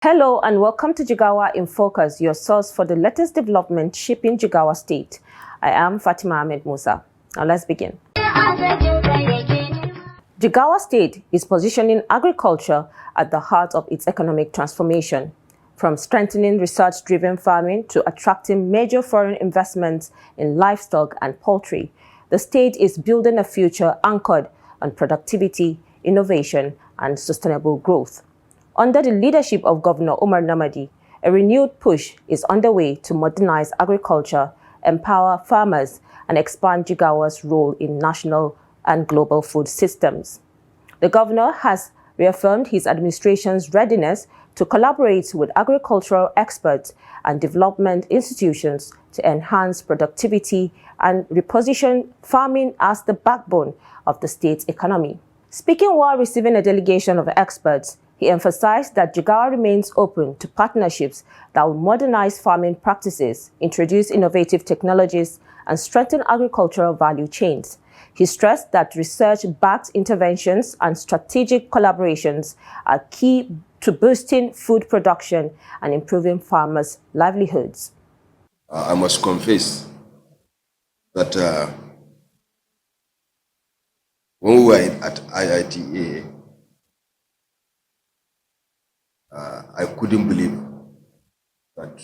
Hello and welcome to Jigawa in Focus, your source for the latest development shaping Jigawa State. I am Fatima Ahmed Musa. Now let's begin. Jigawa State is positioning agriculture at the heart of its economic transformation. From strengthening research-driven farming to attracting major foreign investments in livestock and poultry, the state is building a future anchored on productivity, innovation, and sustainable growth. Under the leadership of Governor Umar Namadi, a renewed push is underway to modernize agriculture, empower farmers, and expand Jigawa's role in national and global food systems. The governor has reaffirmed his administration's readiness to collaborate with agricultural experts and development institutions to enhance productivity and reposition farming as the backbone of the state's economy. Speaking while receiving a delegation of experts, he emphasized that Jigawa remains open to partnerships that will modernize farming practices, introduce innovative technologies, and strengthen agricultural value chains. He stressed that research-backed interventions and strategic collaborations are key to boosting food production and improving farmers' livelihoods. I must confess that when we were at IITA, I couldn't believe that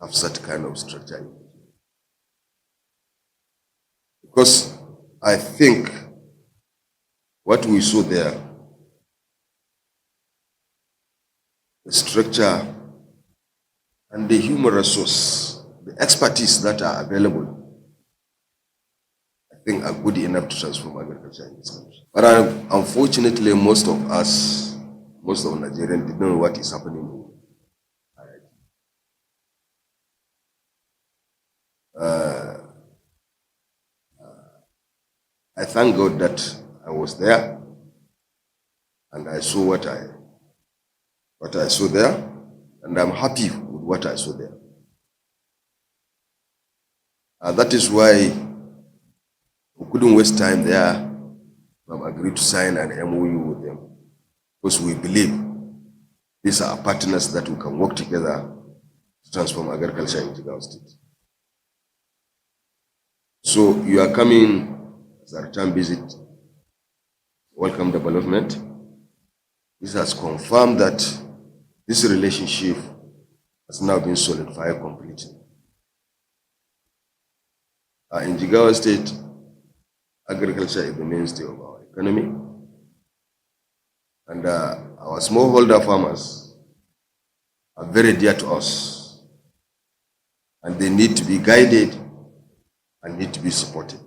have such kind of structure. Because I think what we saw there, the structure and the human resource, the expertise that are available, I think are good enough to transform agriculture in this country. But unfortunately, most of us, most of Nigerians didn't know what is happening. I thank God that I was there and I saw what I saw there, and I'm happy with what I saw there. That is why we couldn't waste time there. We have agreed to sign an MOU with them because we believe these are partners that we can work together to transform agriculture in Jigawa State. So you are coming as a return visit. Welcome development. This has confirmed that this relationship has now been solidified completely. In Jigawa State, agriculture is the mainstay of our economy. And our smallholder farmers are very dear to us. And they need to be guided and need to be supported.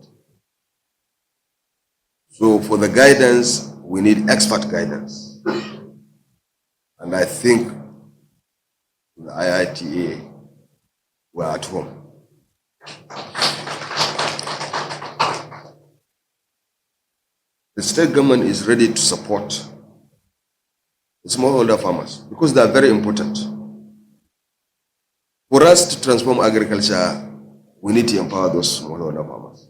So for the guidance, we need expert guidance. And I think the IITA were at home. The state government is ready to support the smallholder farmers because they are very important. For us to transform agriculture, we need to empower those smallholder farmers.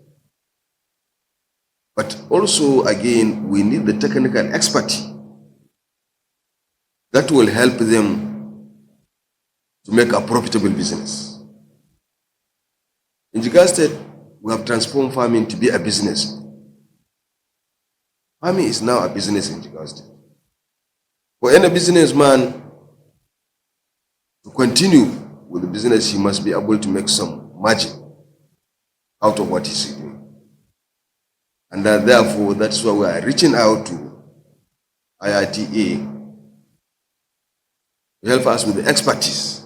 But also, again, we need the technical expertise that will help them to make a profitable business. In Jigawa State, we have transformed farming to be a business. Farming is now a business in Jigawa State. For any businessman to continue with the business, he must be able to make some margin out of what he's doing. And therefore, that's why we are reaching out to IITA to help us with the expertise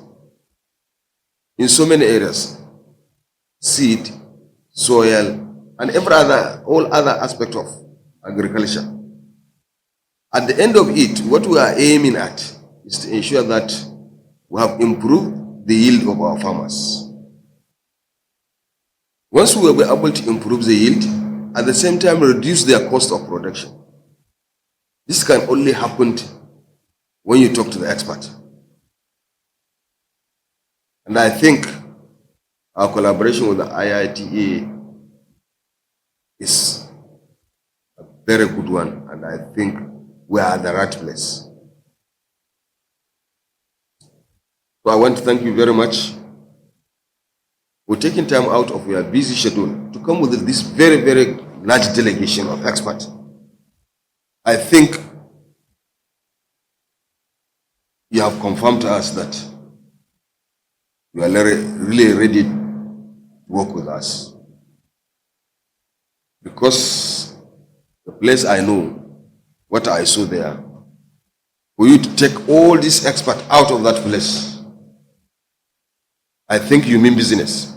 in so many areas: seed, soil, and all other aspects of agriculture. At the end of it, what we are aiming at is to ensure that we have improved the yield of our farmers. Once we will be able to improve the yield, at the same time reduce their cost of production. This can only happen when you talk to the expert. And I think our collaboration with the IITA is a very good one, and I think we are at the right place. So I want to thank you very much for taking time out of your busy schedule to come with this very, very large delegation of experts. I think you have confirmed to us that you are really ready to work with us. Because the place I know, what I saw there, for you to take all these experts out of that place, I think you mean business.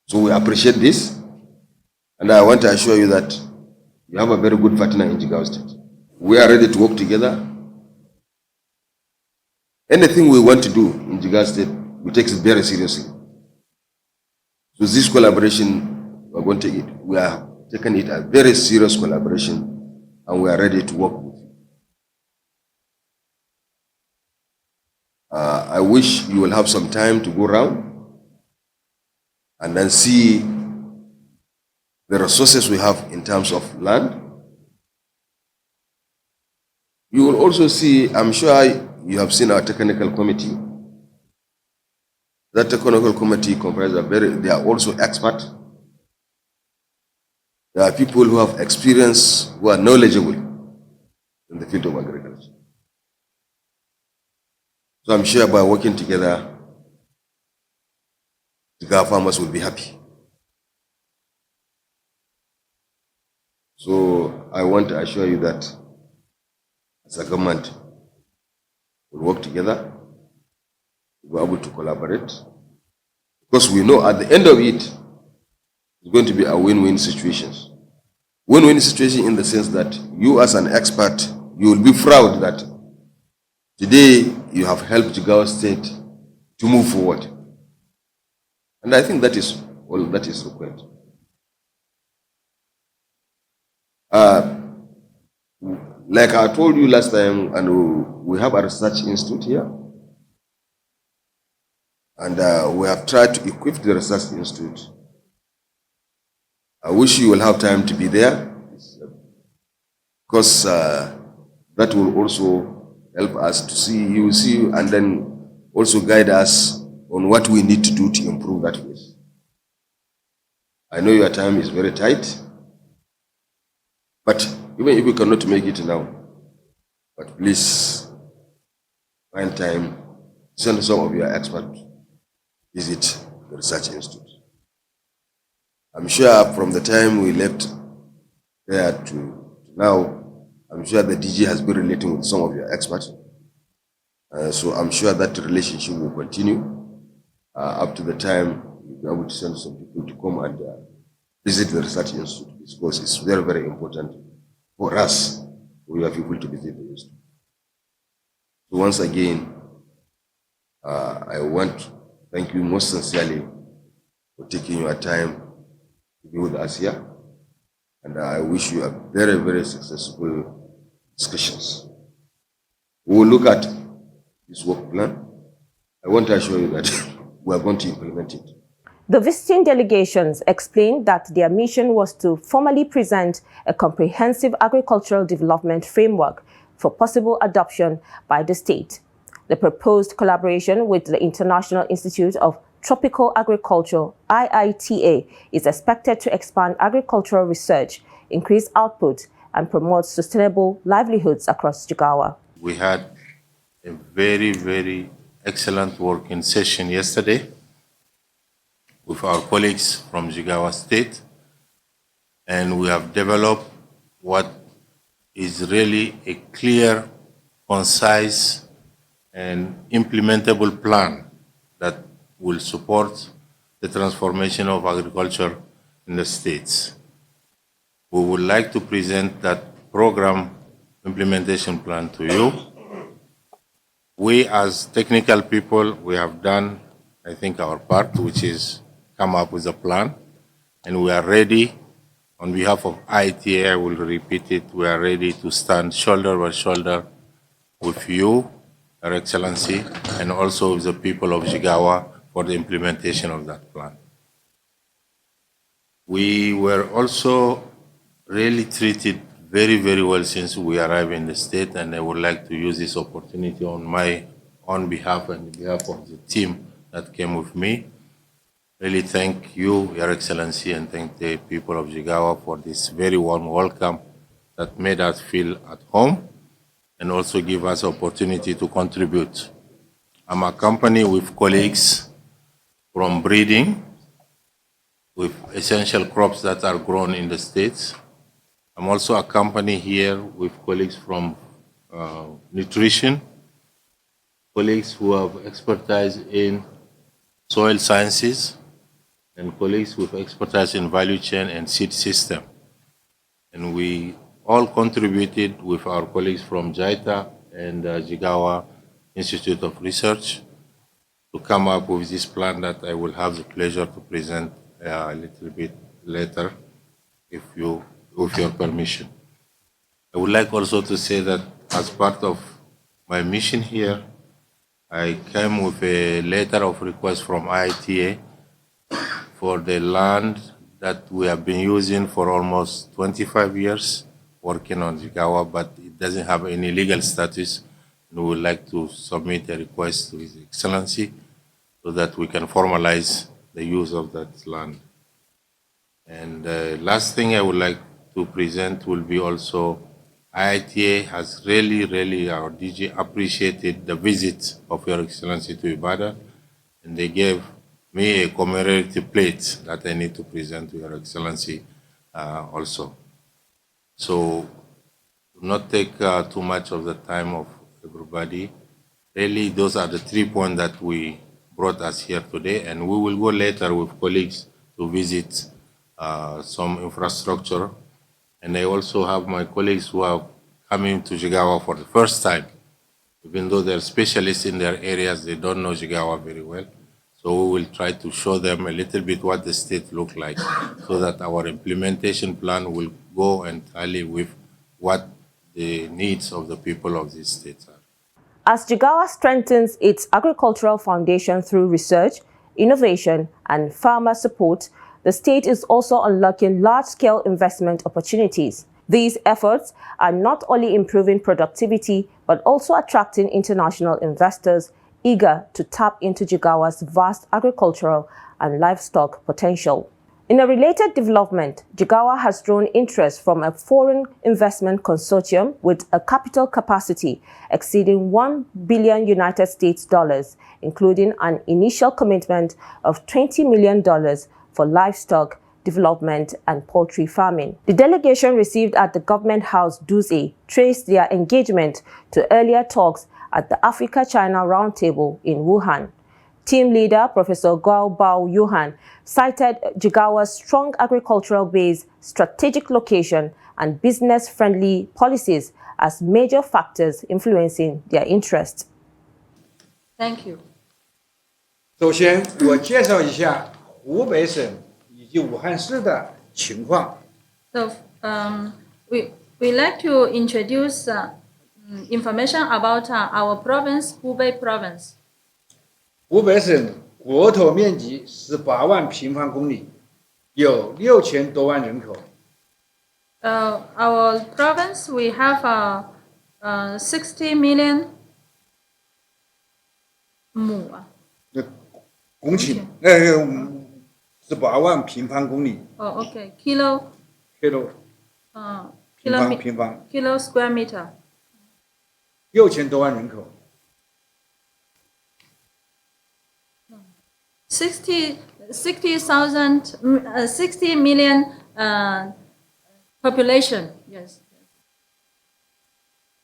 So we appreciate this, and I want to assure you that you have a very good partner in Jigawa State. We are ready to work together. Anything we want to do in Jigawa State, we take it very seriously. So this collaboration, we are going to take it. We are taking it a very serious collaboration, and we are ready to work with you. I wish you will have some time to go around and then see the resources we have in terms of land. You will also see, I'm sure you have seen our technical committee. That technical committee comprises they are also experts. There are people who have experience, who are knowledgeable in the field of agriculture. So I'm sure by working together, the Jigawa farmers will be happy. So I want to assure you that as a government, we'll work together, we'll be able to collaborate, because we know at the end of it, it's going to be a win-win situation. Win-win situation in the sense that you as an expert, you will be proud that today you have helped Jigawa State to move forward. And I think that is all that is required. Like I told you last time, and we have a research institute here. And we have tried to equip the research institute. I wish you will have time to be there, because that will also help us to see you, and then also guide us on what we need to do to improve that place. I know your time is very tight, but even if you cannot make it now, but please find time, send some of your experts, visit the research institute. I'm sure from the time we left there to now, I'm sure the DG has been relating with some of your experts. So I'm sure that relationship will continue up to the time you'll be able to send some people to come and visit the research institute, because it's very, very important for us, for your people to visit the institute. So once again, I want to thank you most sincerely for taking your time to be with us here. And I wish you a very, very successful discussions. We will look at this work plan. I want to assure you that we are going to implement it. The visiting delegations explained that their mission was to formally present a comprehensive agricultural development framework for possible adoption by the state. The proposed collaboration with the International Institute of Tropical Agriculture, IITA, is expected to expand agricultural research, increase output, and promote sustainable livelihoods across Jigawa. We had a very, very excellent working session yesterday with our colleagues from Jigawa State, and we have developed what is really a clear, concise, and implementable plan that will support the transformation of agriculture in the states. We would like to present that program implementation plan to you. We as technical people, we have done, I think, our part, which is come up with a plan, and we are ready. On behalf of ITA, I will repeat it, we are ready to stand shoulder by shoulder with you, Your Excellency, and also with the people of Jigawa for the implementation of that plan. We were also really treated very, very well since we arrived in the state, and I would like to use this opportunity on my on behalf and behalf of the team that came with me, really thank you, Your Excellency, and thank the people of Jigawa for this very warm welcome that made us feel at home and also give us opportunity to contribute. I'm accompanied with colleagues from breeding, with essential crops that are grown in the States. I'm also accompanied here with colleagues from nutrition, colleagues who have expertise in soil sciences, and colleagues with expertise in value chain and seed system. And we all contributed with our colleagues from JITA and Jigawa Institute of Research to come up with this plan that I will have the pleasure to present a little bit later, with your permission. I would like also to say that as part of my mission here, I came with a letter of request from IITA for the land that we have been using for almost 25 years, working on Jigawa, but it doesn't have any legal status. And we would like to submit a request to His Excellency so that we can formalize the use of that land. And the last thing I would like to present will be also IITA has really, our DG appreciated the visit of Your Excellency to Ibadan, and they gave me a commemorative plate that I need to present to Your Excellency also. So, do not take too much of the time of everybody. Really, those are the 3 points that we brought us here today, and we will go later with colleagues to visit some infrastructure. And I also have my colleagues who are coming to Jigawa for the first time. Even though they're specialists in their areas, they don't know Jigawa very well. So we will try to show them a little bit what the state looks like so that our implementation plan will go and tally with what the needs of the people of these states are. As Jigawa strengthens its agricultural foundation through research, innovation, and farmer support, the state is also unlocking large-scale investment opportunities. These efforts are not only improving productivity, but also attracting international investors eager to tap into Jigawa's vast agricultural and livestock potential. In a related development, Jigawa has drawn interest from a foreign investment consortium with a capital capacity exceeding $1 billion United States dollars, including an initial commitment of $20 million for livestock development and poultry farming. The delegation received at the Government House Dutse traced their engagement to earlier talks at the Africa-China Roundtable in Wuhan. Team leader Professor Guo Bao Yuhan cited Jigawa's strong agricultural base, strategic location, and business-friendly policies as major factors influencing their interest. Thank you. 首先，我介绍一下湖北省以及武汉市的情况。So we like to introduce information about our province, Hubei province. 湖北省国土面积18万平方公里，有6000多万人口。Our province, we have 60 million 亩公顷，18万平方公里。Oh, okay. Kilo. Kilo. 平方。Kilo square meter. 6000多万人口。60 million population. Yes.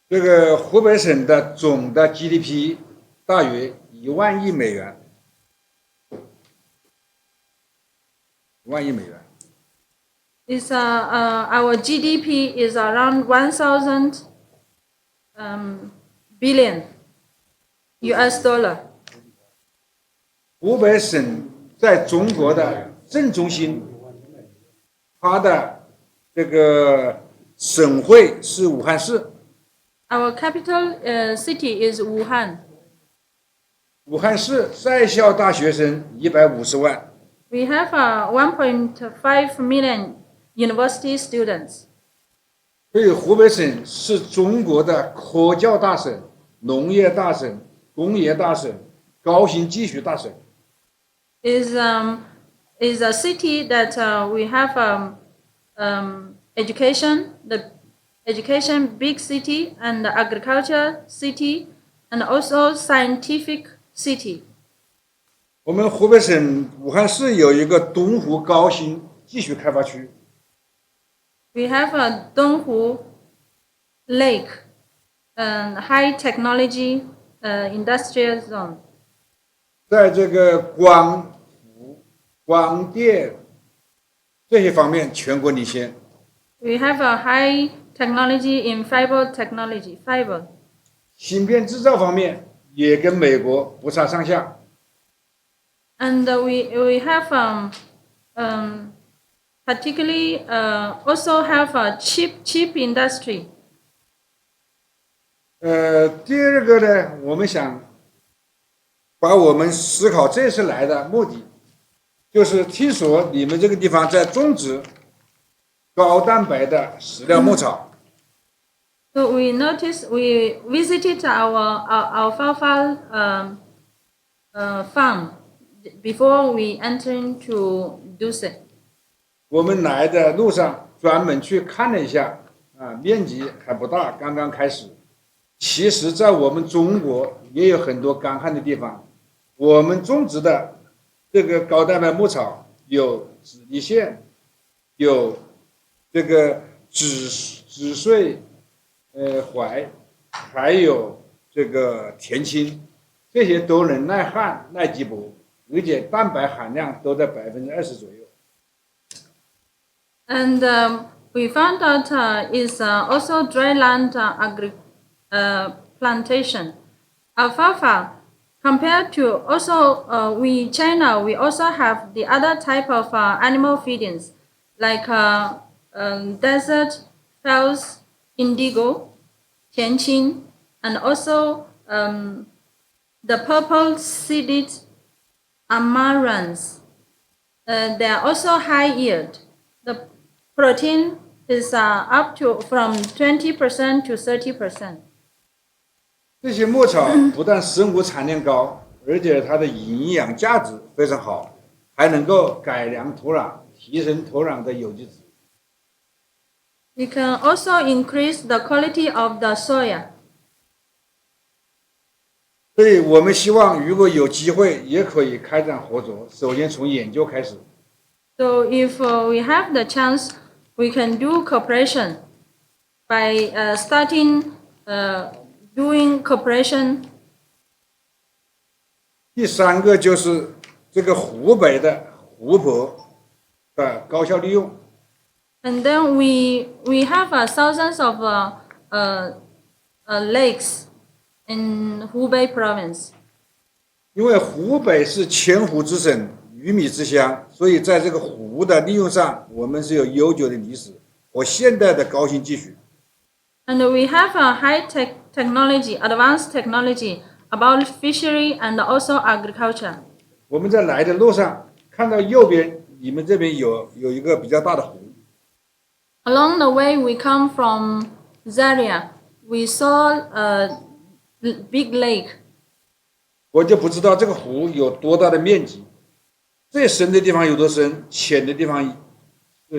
这个湖北省的总的 GDP 大约1万亿美元。1万亿美元。Is our GDP is around 1,000 billion US dollar. 湖北省在中国的正中心，它的这个省会是武汉市。Our capital city is Wuhan. 武汉市在校大学生150万。We have 1.5 million university students. 所以湖北省是中国的科教大省、农业大省、工业大省、高新技术大省。is a city that we have education, the education big city, and the agriculture city, and also scientific city. 我们湖北省武汉市有一个东湖高新技术开发区。We have a Donghu Lake, high technology industrial zone. 在这个光伏、光电这些方面全国领先。We have a high technology in fiber technology, fiber. 芯片制造方面也跟美国不差上下。And we have particularly also have a chip industry. 第二个呢，我们想把我们思考这次来的目的，就是听说你们这个地方在种植高蛋白的饲料牧草。So we visited our alfalfa farm before we enter into Duse. 我们来的路上专门去看了一下，面积还不大，刚刚开始。其实，在我们中国也有很多干旱的地方，我们种植的这个高蛋白牧草有紫泥线，有这个紫穗、槐，还有这个田青，这些都能耐旱、耐积薄，而且蛋白含量都在20%左右。And we found out is also dry land plantation. Alfalfa, compared to also China, we also have the other type of animal feedings like desert false indigo, tianqing, and also the purple seeded amarants. They are also high yield. The protein is up to from 20% to 30%. 这些牧草不但生物产量高，而且它的营养价值非常好，还能够改良土壤，提升土壤的有机质。We can also increase the quality of the soil. 所以我们希望，如果有机会，也可以开展合作。首先从研究开始。So if we have the chance, we can do cooperation by starting doing cooperation. 第三个就是这个湖北的湖泊的高效利用。And then we have thousands of lakes in Hubei province. 因为湖北是千湖之省、鱼米之乡，所以在这个湖的利用上，我们是有悠久的历史和现代的高新技术。And we have a technology, advanced technology about fishery and also agriculture. 我们在来的路上看到右边，你们这边有一个比较大的湖。Along the way, we come from Zaria. We saw a big lake. 我就不知道这个湖有多大的面积，最深的地方有多深，浅的地方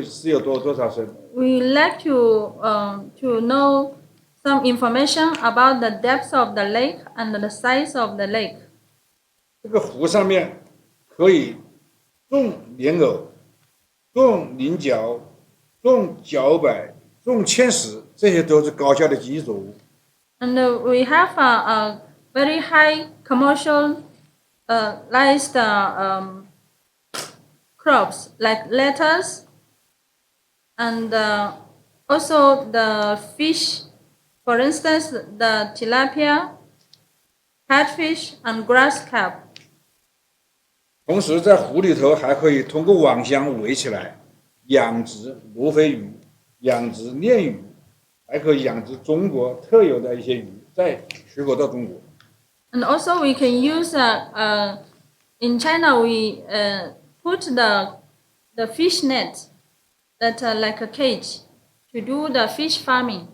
是有多少深。We like to know some information about the depth of the lake and the size of the lake. 这个湖上面可以种莲藕、种菱角、种茭白、种芡实，这些都是高效的经济作物。And we have a very high commercialized crops like lettuce and also the fish, for instance, the tilapia, catfish, and grass carp. 同时，在湖里头还可以通过网箱围起来养殖罗非鱼、养殖鲢鱼，还可以养殖中国特有的一些鱼，再出口到中国。And also, we can use in China we put the fish net that like a cage to do the fish farming.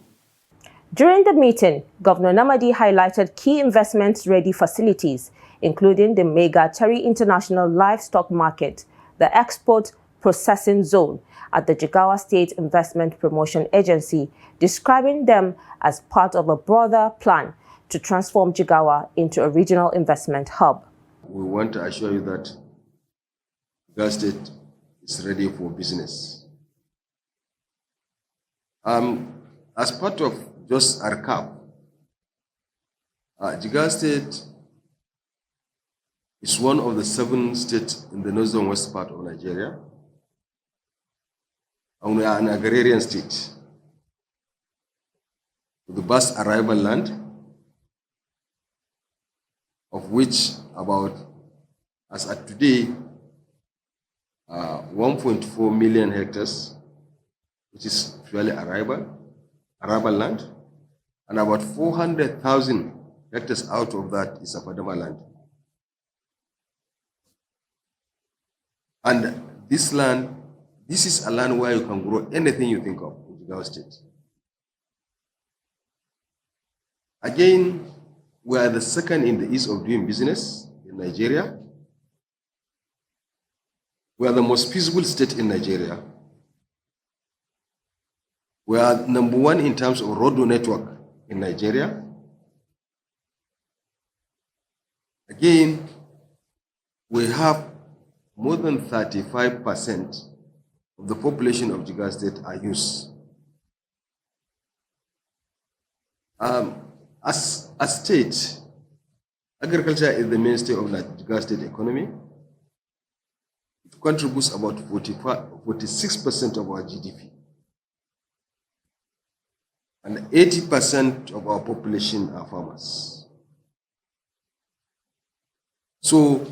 During the meeting, Governor Namadi highlighted key investment-ready facilities, including the Mega Terry International Livestock Market, the Export Processing Zone at the Jigawa State Investment Promotion Agency, describing them as part of a broader plan to transform Jigawa into a regional investment hub. We want to assure you that Jigawa State is ready for business. As part of just our cap, Jigawa State is one of the 7 states in the northern west part of Nigeria, and we are an agrarian state with vast arable land, of which about, as at today, 1.4 million hectares, which is purely arable land, and about 400,000 hectares out of that is affordable land. And this land, this is a land where you can grow anything you think of in Jigawa State. Again, we are the second in the east of doing business in Nigeria. We are the most peaceful state in Nigeria. We are number 1 in terms of road network in Nigeria. Again, we have more than 35% of the population of Jigawa State are youth. As a state, agriculture is the mainstay of the Jigawa State economy. It contributes about 46% of our GDP. And 80% of our population are farmers. So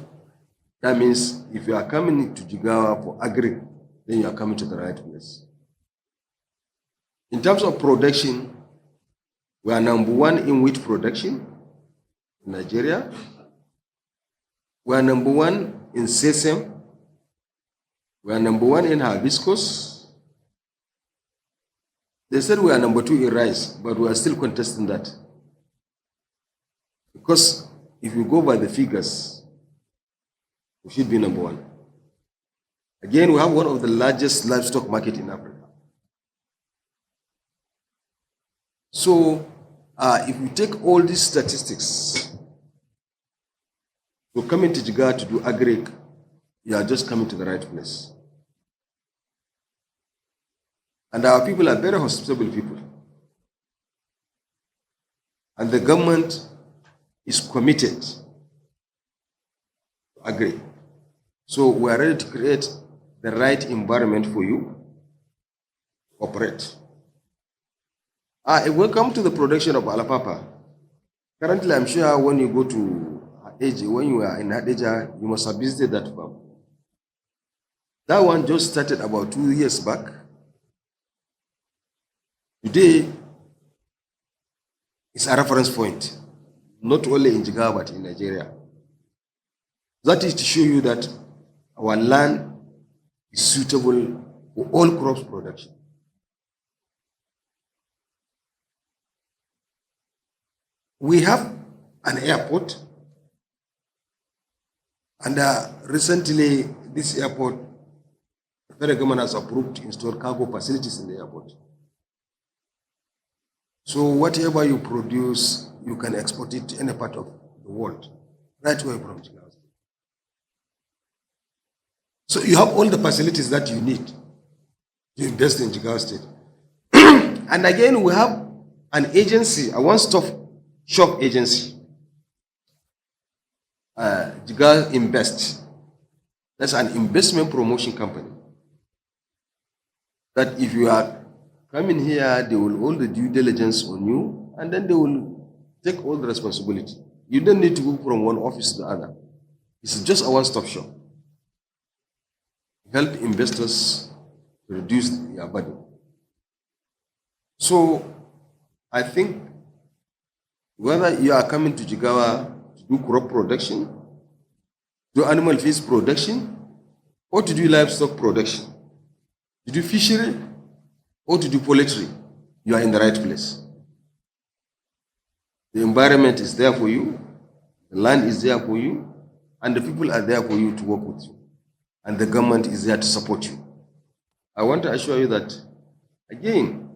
that means if you are coming to Jigawa for agri, then you are coming to the right place. In terms of production, we are number 1 in wheat production in Nigeria. We are number 1 in sesame. We are number 1 in hibiscus. They said we are number 2 in rice, but we are still contesting that. Because if you go by the figures, we should be number 1. Again, we have one of the largest livestock market in Africa. So, if you take all these statistics, to come into Jigawa to do agri, you are just coming to the right place. And our people are very hospitable people. And the government is committed to agri. So we are ready to create the right environment for you to operate. Welcome to the production of alapapa. Currently, I'm sure when you go to Hadeja, when you are in Hadeja, you must have visited that farm. That one just started about 2 years back. Today, it's a reference point, not only in Jigawa, but in Nigeria. That is to show you that our land is suitable for all crops production. We have an airport, and recently this airport, the federal government has approved to install cargo facilities in the airport. So whatever you produce, you can export it to any part of the world, right away from Jigawa. So you have all the facilities that you need to invest in Jigawa State. And again, we have an agency, a one-stop shop agency, Jigawa Invest. That's an investment promotion company. That if you are coming here, they will all the due diligence on you, and then they will take all the responsibility. You don't need to go from one office to the other. It's just a one-stop shop. Help investors to reduce their burden. So I think whether you are coming to Jigawa to do crop production, do animal feeds production, or to do livestock production, to do fishery, or to do poultry, you are in the right place. The environment is there for you, the land is there for you, and the people are there for you to work with you. And the government is there to support you. I want to assure you that, again,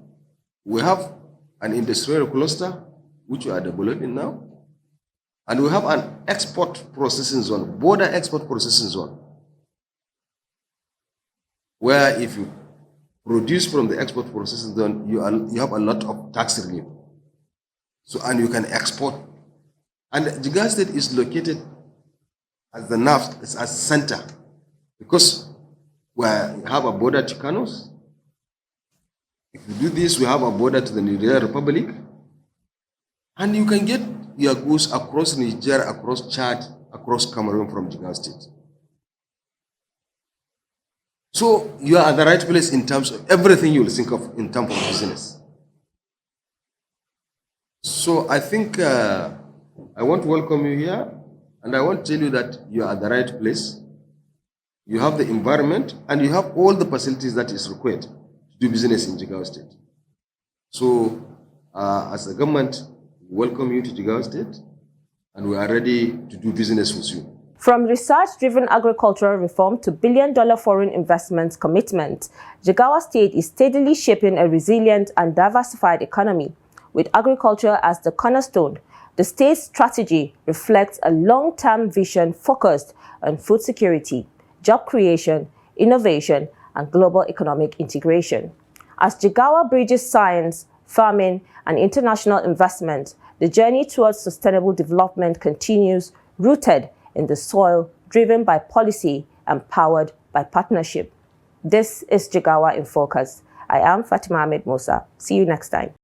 we have an industrial cluster, which we are developing now, and we have an export processing zone, border export processing zone, where if you produce from the export processing zone, you have a lot of tax relief. So, and you can export. And Jigawa State is located as the north, as center, because we have a border to Kanos. If you do this, we have a border to the Nigeria Republic, and you can get your goods across Niger, across Chad, across Cameroon from Jigawa State. So you are at the right place in terms of everything you will think of in terms of business. So I think I want to welcome you here, and I want to tell you that you are at the right place. You have the environment, and you have all the facilities that is required to do business in Jigawa State. So as a government, we welcome you to Jigawa State, and we are ready to do business with you. From research-driven agricultural reform to billion-dollar foreign investment commitment, Jigawa State is steadily shaping a resilient and diversified economy. With agriculture as the cornerstone, the state's strategy reflects a long-term vision focused on food security, job creation, innovation, and global economic integration. As Jigawa bridges science, farming, and international investment, the journey towards sustainable development continues, rooted in the soil, driven by policy, and powered by partnership. This is Jigawa in Focus. I am Fatima Ahmed Musa. See you next time.